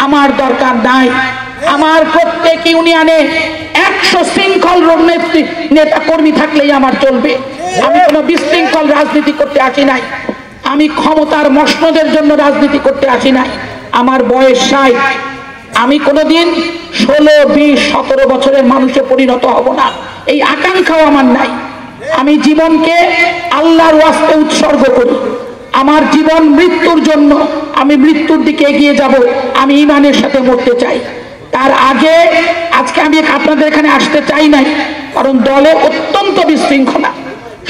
আমার দরকার নাই। আমার প্রত্যেক ইউনিয়নে 100 শৃঙ্খল নেতা কর্মী থাকলেই আমার চলবে। আমি কোনো বিশৃঙ্খল রাজনীতি করতে আসি নাই, আমি ক্ষমতার মসনদের জন্য রাজনীতি করতে আসি নাই। আমার বয়স 60, আমি কোনোদিন 16, 20, 17 বছরের মানুষে পরিণত হব না, এই আকাঙ্ক্ষাও আমার নাই। আমি জীবনকে আল্লাহর ওয়াস্তে উৎসর্গ করি। আমার জীবন মৃত্যুর জন্য, আমি মৃত্যুর দিকে এগিয়ে যাব, আমি ঈমানের সাথে মরতে চাই। তার আগে আজকে আমি আপনাদের এখানে আসতে চাই নাই, কারণ দলে অত্যন্ত বিশৃঙ্খলা।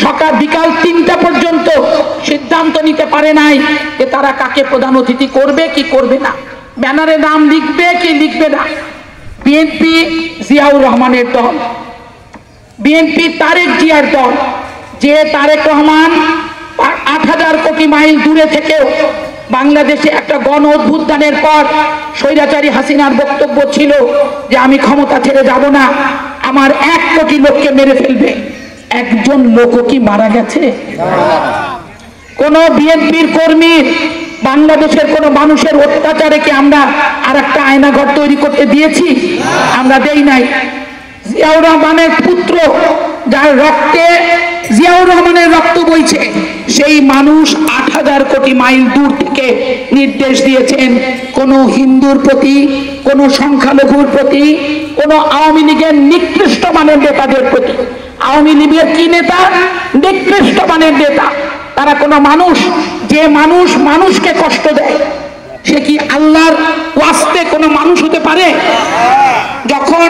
সকাল বিকাল 3টা পর্যন্ত সিদ্ধান্ত নিতে পারে নাই যে তারা কাকে প্রধান অতিথি করবে কি করবে না, ব্যানারে নাম লিখবে কি লিখবে না। বিএনপি জিয়াউর রহমানের দল, বিএনপি তারেক জিয়ার দল, যে তারেক রহমান 8,000 কোটি মাইল দূরে থেকেও বাংলাদেশে একটা গণ অভ্যুত্থানের পর স্বৈরাচারী হাসিনার বক্তব্য ছিল যে আমি ক্ষমতা ছেড়ে যাব না, আমার 1 কোটি লোককে মেরে ফেলবে। একজন লোকও কি মারা গেছে? কোন বিএনপির কর্মীর, বাংলাদেশের কোন মানুষের অত্যাচারে কি আমরা আর একটা আয়নাঘর তৈরি করতে দিয়েছি? আমরা দেই নাই। জিয়াউর রহমানের পুত্র, যার রক্তে জিয়াউর রহমানের রক্ত বইছে, সেই মানুষ 8,000 কোটি মাইল দূর থেকে নির্দেশ দিয়েছেন কোন হিন্দুর প্রতি, কোন সংখ্যালঘুর প্রতি, কোন আওয়ামী লীগের নিকৃষ্ট মানের নেতাদের প্রতি। আওয়ামী লীগের কি নেতা? নিকৃষ্ট মানের নেতা। তারা কোন মানুষ, যে মানুষ মানুষকে কষ্ট দেয়, সে কি আল্লাহর ওয়াস্তে কোন মানুষ হতে পারে? যখন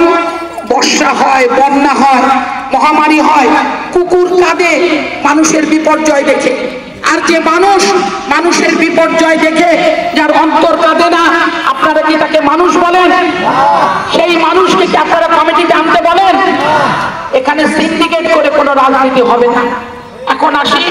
বর্ষা হয়, বন্যা হয়, মহামারী হয়, কুকুর কাঁদে মানুষের বিপর্যয় দেখে। আর যে মানুষ মানুষের বিপর্যয় দেখে, যার অন্তর কাঁদে না, আপনারা কি তাকে মানুষ বলেন? সেই মানুষকে কি আপনারা কমিটিতে আনতে বলেন? এখানে সিন্ডিকেট করে কোনো রাজনীতি হবে না। এখন আসি